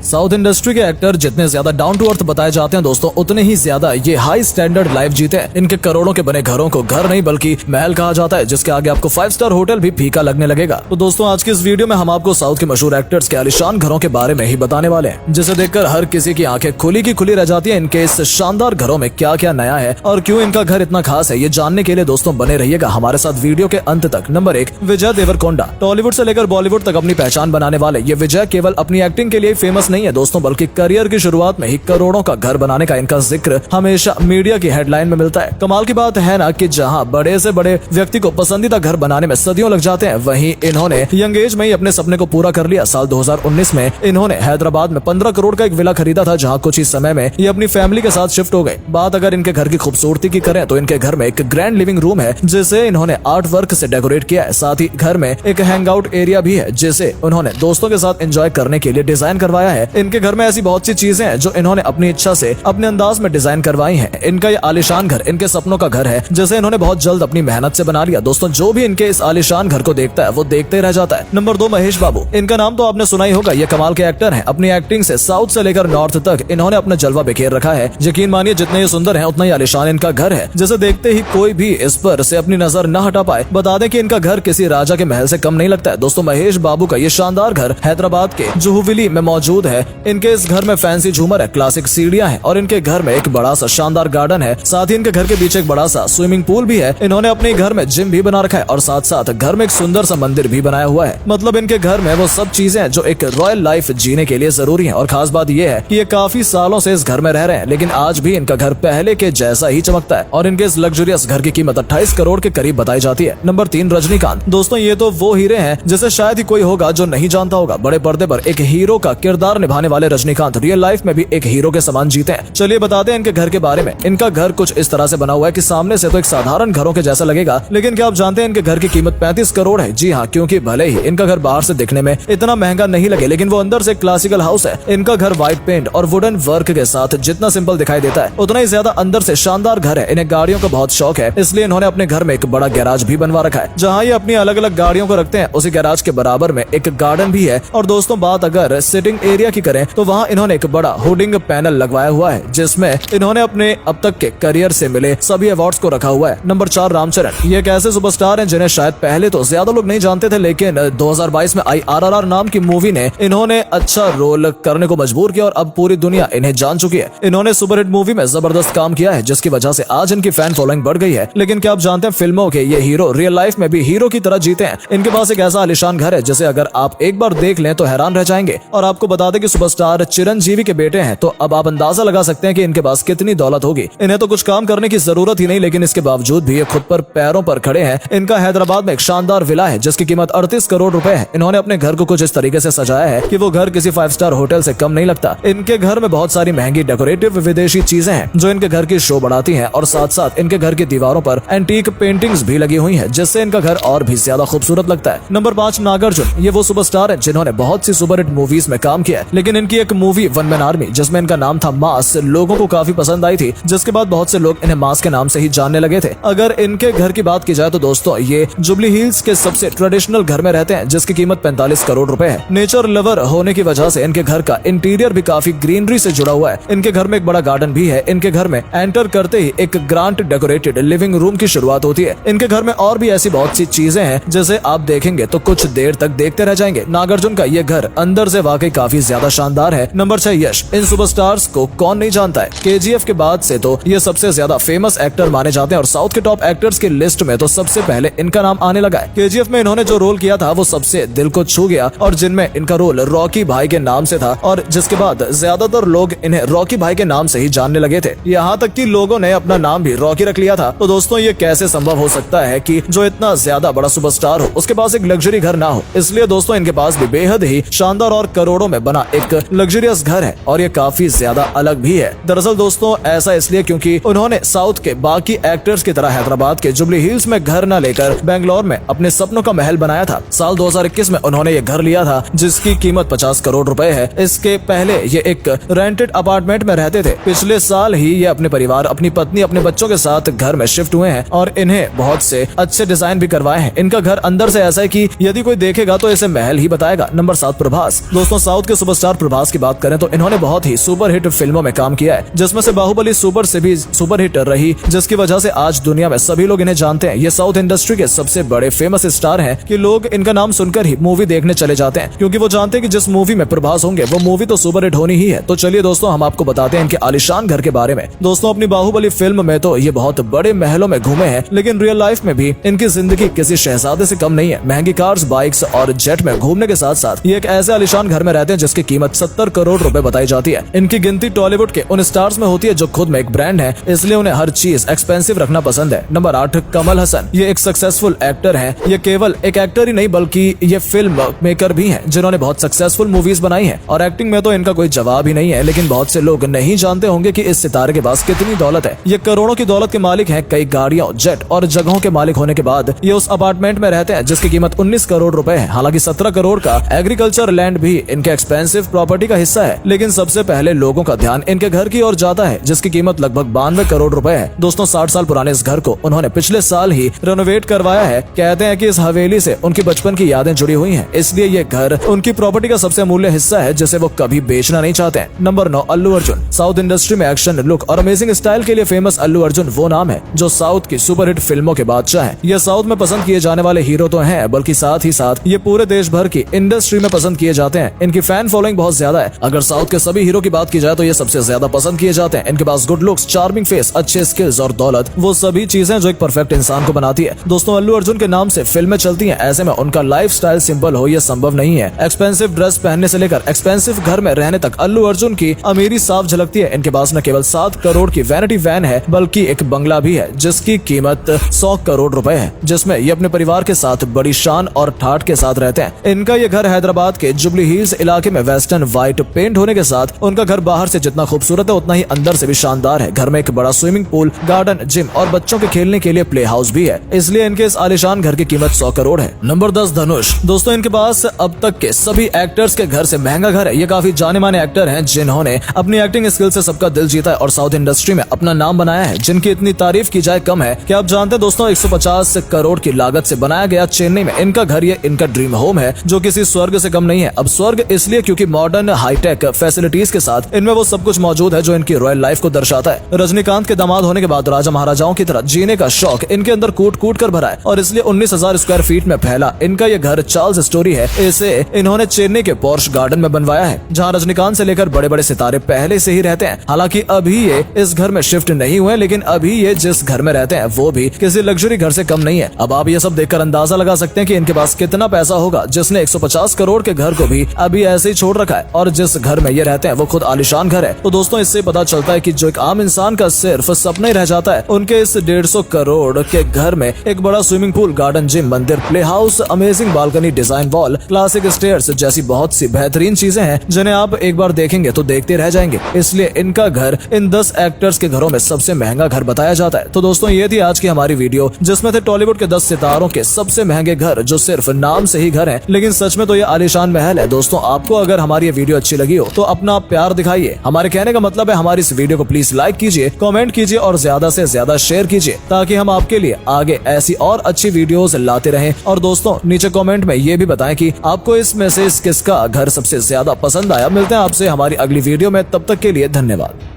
South industry के actor जितने ज्यादा डाउन टू अर्थ बताए जाते हैं दोस्तों, उतने ही ज्यादा ये हाई स्टैंडर्ड लाइफ जीते हैं। इनके करोड़ों के बने घरों को घर नहीं बल्कि महल कहा जाता है, जिसके आगे आपको 5 स्टार होटल भी फीका लगने लगेगा। तो दोस्तों आज की इस वीडियो में हम आपको साउथ के मशहूर एक्टर्स के आलीशान घरों के बारे में ही बताने वाले हैं, जिसे देखकर हर किसी की आंखें खुली की खुली रह जाती है। इनके इस शानदार घरों में क्या क्या नया है और क्यों इनका घर इतना खास है, ये जानने के लिए दोस्तों बने रहिएगा हमारे साथ वीडियो के अंत तक। नंबर 1, विजय देवरकोंडा। टॉलीवुड से लेकर बॉलीवुड तक अपनी पहचान बनाने वाले ये विजय केवल अपनी एक्टिंग के लिए फेमस नहीं है दोस्तों, बल्कि करियर की शुरुआत में ही करोड़ों का घर बनाने का इनका जिक्र हमेशा मीडिया की हेडलाइन में मिलता है। कमाल की बात है ना कि जहां बड़े से बड़े व्यक्ति को पसंदीदा घर बनाने में सदियों लग जाते हैं, वहीं इन्होंने यंग एज में ही अपने सपने को पूरा कर लिया। साल 2019 में इन्होंने हैदराबाद में 15 करोड़ का एक विला खरीदा था, जहां कुछ ही समय में ये अपनी फैमिली के साथ शिफ्ट हो गए। बात अगर इनके घर की खूबसूरती की करें तो इनके घर में एक ग्रैंड लिविंग रूम है, जिसे इन्होंने आर्ट वर्क से डेकोरेट किया है। साथ ही घर में एक हैंग आउट एरिया भी है, जिसे उन्होंने दोस्तों के साथ एंजॉय करने के लिए डिजाइन करवाया है। इनके घर में ऐसी बहुत सी चीजें हैं जो इन्होंने अपनी इच्छा से अपने अंदाज में डिजाइन करवाई हैं। इनका ये आलीशान घर इनके सपनों का घर है, जिसे इन्होंने बहुत जल्द अपनी मेहनत से बना लिया। दोस्तों जो भी इनके इस आलीशान घर को देखता है वो देखते ही रह जाता है। नंबर 2, महेश बाबू। इनका नाम तो आपने सुना ही होगा। ये कमाल के एक्टर हैं। अपनी एक्टिंग से साउथ से लेकर नॉर्थ तक इन्होंने अपना जलवा बिखेर रखा है। यकीन मानिए जितने ये सुंदर हैं उतना ही आलीशान इनका घर है, जिसे देखते ही कोई भी इस पर से अपनी नजर न हटा पाए। बता दें कि इनका घर किसी राजा के महल से कम नहीं लगता है। दोस्तों महेश बाबू का ये शानदार घर हैदराबाद के जुहुविली में मौजूद है। इनके इस घर में फैंसी झूमर है, क्लासिक सीढ़ियां हैं और इनके घर में एक बड़ा सा शानदार गार्डन है। साथ ही इनके घर के पीछे एक बड़ा सा स्विमिंग पूल भी है। इन्होंने अपने घर में जिम भी बना रखा है और साथ साथ घर में एक सुंदर सा मंदिर भी बनाया हुआ है। मतलब इनके घर में वो सब चीजें हैं जो एक रॉयल लाइफ जीने के लिए जरूरी है। और खास बात ये है कि ये काफी सालों से इस घर में रह रहे हैं, लेकिन आज भी इनका घर पहले के जैसा ही चमकता है। और इनके इस लग्जरियस घर की कीमत 28 करोड़ के करीब बताई जाती है। नंबर 3, रजनीकांत। दोस्तों ये तो वो हीरे हैं जिसे शायद ही कोई होगा जो नहीं जानता होगा। बड़े पर्दे पर एक हीरो का किरदार निभाने वाले रजनीकांत रियल लाइफ में भी एक हीरो के समान जीते हैं। चलिए बताते हैं इनके घर के बारे में। इनका घर कुछ इस तरह से बना हुआ है कि सामने से तो एक साधारण घरों के जैसा लगेगा, लेकिन क्या आप जानते हैं इनके घर की कीमत 35 करोड़ है। जी हाँ, क्योंकि भले ही इनका घर बाहर से दिखने में इतना महंगा नहीं लगे, लेकिन वो अंदर से क्लासिकल हाउस है। इनका घर व्हाइट पेंट और वुडन वर्क के साथ जितना सिंपल दिखाई देता है, उतना ही ज्यादा अंदर से शानदार घर है। इन्हें गाड़ियों का बहुत शौक है, इसलिए इन्होंने अपने घर में एक बड़ा गैराज भी बनवा रखा है, जहाँ ये अपनी अलग अलग गाड़ियों को रखते हैं। उसी गैराज के बराबर में एक गार्डन भी है। और दोस्तों बात अगर सिटिंग एरिया की करें तो वहाँ इन्होंने एक बड़ा होर्डिंग पैनल लगवाया हुआ है, जिसमें इन्होंने अपने अब तक के करियर से मिले सभी अवार्ड्स को रखा हुआ है। नंबर 4, रामचरण। ये एक ऐसे सुपरस्टार हैं जिन्हें शायद पहले तो ज्यादा लोग नहीं जानते थे, लेकिन 2022 में आई RRR नाम की मूवी ने इन्होंने अच्छा रोल करने को मजबूर किया और अब पूरी दुनिया इन्हें जान चुकी है। इन्होंने सुपरहिट मूवी में जबरदस्त काम किया है, जिसकी वजह से आज इनकी फैन फॉलोइंग बढ़ गई है। लेकिन क्या आप जानते हैं फिल्मों के ये हीरो रियल लाइफ में भी हीरो की तरह जीते हैं। इनके पास एक ऐसा आलीशान घर है जिसे अगर आप एक बार देख लें तो हैरान रह जाएंगे। और आपको बता दें कि सुपरस्टार चिरंजीवी के बेटे हैं, तो अब आप अंदाजा लगा सकते हैं कि इनके पास कितनी दौलत होगी। इन्हें तो कुछ काम करने की जरूरत ही नहीं, लेकिन इसके बावजूद भी ये खुद पर पैरों पर खड़े हैं। इनका हैदराबाद में एक शानदार विला है जिसकी कीमत 38 करोड़ रुपए है। इन्होंने अपने घर को कुछ इस तरीके से सजाया है कि वो घर किसी 5 स्टार होटल से कम नहीं लगता। इनके घर में बहुत सारी महंगी डेकोरेटिव विदेशी चीजें हैं जो इनके घर की शो बढ़ाती हैं, और साथ साथ इनके घर की दीवारों पर एंटीक पेंटिंग्स भी लगी हुई हैं, जिससे इनका घर और भी ज्यादा खूबसूरत लगता है। नंबर 5, नागार्जुन। ये वो सुपरस्टार हैं जिन्होंने बहुत सी सुपरहिट मूवीज में काम किया है, लेकिन इनकी एक मूवी वन मैन आर्मी, जिसमें इनका नाम था मास, लोगों को काफी पसंद आई थी, जिसके बाद बहुत से लोग इन्हें मास के नाम से ही जानने लगे थे। अगर इनके घर की बात की जाए तो दोस्तों ये जुबली हिल्स के सबसे ट्रेडिशनल घर में रहते हैं, जिसकी कीमत 45 करोड़ रुपए है। नेचर लवर होने की वजह से इनके घर का इंटीरियर भी काफी ग्रीनरी से जुड़ा हुआ है। इनके घर में एक बड़ा गार्डन भी है। इनके घर में एंटर करते ही एक ग्रांट डेकोरेटेड लिविंग रूम की शुरुआत होती है। इनके घर में और भी ऐसी बहुत सी चीजें हैं जिसे आप देखेंगे तो कुछ देर तक देखते रह जाएंगे। नागार्जुन का ये घर अंदर से वाकई काफी ज्यादा शानदार है। नंबर 6, यश। इन सुपरस्टार्स को कौन नहीं जानता है। KGF के बाद से तो ये सबसे ज्यादा फेमस एक्टर माने जाते हैं और साउथ के टॉप एक्टर्स की लिस्ट में तो सबसे पहले इनका नाम आने लगा है। KGF में इन्होंने जो रोल किया था वो सबसे दिल को छू गया, और जिनमें इनका रोल रॉकी भाई के नाम से था, और जिसके बाद ज्यादातर लोग इन्हें रॉकी भाई के नाम से ही जानने लगे थे। यहाँ तक कि लोगों ने अपना नाम भी रॉकी रख लिया था। तो दोस्तों ये कैसे संभव हो सकता है कि जो इतना ज्यादा बड़ा सुपरस्टार हो उसके पास एक लग्जरी घर ना हो। इसलिए दोस्तों इनके पास भी बेहद ही शानदार और करोड़ों में बना एक लग्जरियस घर है, और ये काफी ज्यादा अलग भी है। दरअसल दोस्तों ऐसा इसलिए क्योंकि उन्होंने साउथ के बाकी एक्टर्स की तरह हैदराबाद के जुबली हिल्स में घर न लेकर बेंगलोर में अपने सपनों का महल बनाया था। साल 2021 में उन्होंने ये घर लिया था, जिसकी कीमत 50 करोड़ रुपए है। इसके पहले ये एक रेंटेड अपार्टमेंट में रहते थे। पिछले साल ही ये अपने परिवार, अपनी पत्नी, अपने बच्चों के साथ घर में शिफ्ट हुए हैं, और इन्हें बहुत से अच्छे डिजाइन भी करवाए हैं। इनका घर अंदर से ऐसा है कि यदि कोई देखेगा तो इसे महल ही बताएगा। नंबर 7, प्रभास। दोस्तों साउथ के सुपरस्टार सुपरस्टार प्रभास की बात करें तो इन्होंने बहुत ही सुपरहिट फिल्मों में काम किया है, जिसमें से बाहुबली सुपर से भी सुपरहिट रही, जिसकी वजह से आज दुनिया में सभी लोग इन्हें जानते हैं। ये साउथ इंडस्ट्री के सबसे बड़े फेमस स्टार हैं कि लोग इनका नाम सुनकर ही मूवी देखने चले जाते हैं, क्योंकि वो जानते हैं कि जिस मूवी में प्रभास होंगे वो मूवी तो सुपरहिट होनी ही है। तो चलिए दोस्तों, हम आपको बताते हैं इनके आलीशान घर के बारे में। दोस्तों, अपनी बाहुबली फिल्म में तो ये बहुत बड़े महलों में घूमे हैं, लेकिन रियल लाइफ में भी इनकी जिंदगी किसी शहजादे से कम नहीं है। महंगी कार्स, बाइक्स और जेट में घूमने के साथ साथ ये एक ऐसे आलीशान घर में रहते हैं जिसकी कीमत 70 करोड़ रुपए बताई जाती है। इनकी गिनती टॉलीवुड के उन स्टार्स में होती है जो खुद में एक ब्रांड है, इसलिए उन्हें हर चीज एक्सपेंसिव रखना पसंद है। नंबर 8, कमल हसन। ये एक सक्सेसफुल एक्टर हैं। ये केवल एक एक्टर ही नहीं बल्कि ये फिल्म मेकर भी हैं, जिन्होंने बहुत सक्सेसफुल मूवीज बनाई हैं और एक्टिंग में तो इनका कोई जवाब ही नहीं है। लेकिन बहुत से लोग नहीं जानते होंगे कि इस सितारे के पास कितनी दौलत है। ये करोड़ों की दौलत के मालिक हैं। कई गाड़ियों, जेट और जगहों के मालिक होने के बाद ये उस अपार्टमेंट में रहते हैं जिसकी कीमत 19 करोड़ रुपए है। हालांकि 17 करोड़ का एग्रीकल्चर लैंड भी इनके एक्सपेंसिव प्रॉपर्टी का हिस्सा है। लेकिन सबसे पहले लोगों का ध्यान इनके घर की ओर जाता है, जिसकी कीमत लगभग 92 करोड़ रुपए है। दोस्तों, 60 साल पुराने इस घर को उन्होंने पिछले साल ही रेनोवेट करवाया है। कहते हैं कि इस हवेली से उनकी बचपन की यादें जुड़ी हुई हैं, इसलिए ये घर उनकी प्रॉपर्टी का सबसे अमूल्य हिस्सा है जिसे वो कभी बेचना नहीं चाहते हैं। Number 9, Allu Arjun. South industry में एक्शन, लुक और अमेजिंग स्टाइल के लिए फेमस अल्लू अर्जुन वो नाम है जो साउथ की सुपरहिट फिल्मों के बादशाह है। ये साउथ में पसंद किए जाने वाले हीरो तो हैं, बल्कि साथ ही साथ ये पूरे देश भर की इंडस्ट्री में पसंद किए जाते हैं। इनकी फैन फॉलोइंग बहुत ज्यादा है। अगर साउथ के सभी हीरो की बात की जाए तो ये सबसे ज्यादा पसंद किए जाते हैं। इनके पास गुड लुक्स, चार्मिंग फेस, अच्छे स्किल्स और दौलत, वो सभी चीजें जो एक परफेक्ट इंसान को बनाती है। दोस्तों, अल्लू अर्जुन के नाम से फिल्में चलती हैं, ऐसे में उनका लाइफस्टाइल सिंपल हो ये संभव नहीं है। एक्सपेंसिव ड्रेस पहनने से लेकर एक्सपेंसिव घर में रहने तक अल्लू अर्जुन की अमीरी साफ झलकती है। इनके पास न केवल 7 करोड़ की वैनिटी वैन है, बल्कि एक बंगला भी है जिसकी कीमत 100 करोड़ रुपए है, जिसमें ये अपने परिवार के साथ बड़ी शान और ठाठ के साथ रहते हैं। इनका ये घर हैदराबाद के जुबली हिल्स इलाके में वेस्टर्न व्हाइट पेंट होने के साथ उनका घर बाहर से जितना खूबसूरत है उतना ही अंदर से भी शानदार है। घर में एक बड़ा स्विमिंग पूल, गार्डन, जिम और बच्चों के खेलने के लिए प्ले हाउस भी है, इसलिए इनके इस आलीशान घर की कीमत 100 करोड़ है। नंबर 10, धनुष। दोस्तों, इनके पास अब तक के सभी एक्टर्स के घर से महंगा घर है। ये काफी जाने माने एक्टर हैं जिन्होंने अपनी एक्टिंग स्किल से सबका दिल जीता है और साउथ इंडस्ट्री में अपना नाम बनाया है, जिनकी इतनी तारीफ की जाए कम है। क्या आप जानते हैं दोस्तों, 150 करोड़ की लागत से बनाया गया चेन्नई में इनका घर, ये इनका ड्रीम होम है जो किसी स्वर्ग से कम नहीं है। अब स्वर्ग इसलिए क्योंकि मॉडर्न हाईटेक फैसिलिटीज के साथ इनमें वो सब कुछ मौजूद है जो इनकी रॉयल लाइफ को दर्शाता है। रजनीकांत के दामाद होने के बाद राजा महाराजाओं की तरह जीने का शौक इनके अंदर कूट कूट कर भरा है और इसलिए 19,000 स्क्वायर फीट में फैला इनका ये घर चार्ल्स स्टोरी है। इसे इन्होंने चेन्नई के पॉर्श गार्डन में बनवाया है, जहाँ रजनीकांत से लेकर बड़े बड़े सितारे पहले से ही रहते हैं। हालांकि अभी ये इस घर में शिफ्ट नहीं हुए, लेकिन अभी ये जिस घर में रहते हैं वो भी किसी लग्जरी घर से कम नहीं है। अब आप ये सब देखकर अंदाजा लगा सकते हैं कि इनके पास कितना पैसा होगा जिसने 150 करोड़ के घर को भी अभी ऐसे ही छोड़ रखा है, और जिस घर में ये रहते हैं वो खुद आलीशान घर है। तो दोस्तों, इससे पता चलता है कि जो एक आम इंसान का सिर्फ सपना ही रह जाता है, उनके इस 150 करोड़ के घर में एक बड़ा स्विमिंग पूल, गार्डन, जिम, मंदिर, play house, amazing balcony, design wall, classic stairs जैसी बहुत सी बेहतरीन चीजें हैं जिन्हें आप एक बार देखेंगे तो देखते रह जाएंगे। इसलिए इनका घर इन 10 एक्टर्स के घरों में सबसे महंगा घर बताया जाता है। तो दोस्तों, ये थी आज की हमारी वीडियो जिसमें थे टॉलीवुड के 10 सितारों के सबसे महंगे घर जो सिर्फ नाम से ही घर हैं, लेकिन सच में तो ये आलीशान महल है। दोस्तों, आपको अगर हमारी ये वीडियो अच्छी लगी हो तो अपना प्यार दिखाइए। हमारे कहने का मतलब है हमारी इस वीडियो को प्लीज लाइक कीजिए, कमेंट कीजिए और ज्यादा से ज्यादा शेयर कीजिए, ताकि हम आपके लिए आगे ऐसी और अच्छी वीडियोस लाते रहें। और दोस्तों, नीचे कमेंट में ये भी बताएं कि आपको इसमें से किसका घर सबसे ज्यादा पसंद आया। मिलते हैं आपसे हमारी अगली वीडियो में, तब तक के लिए धन्यवाद।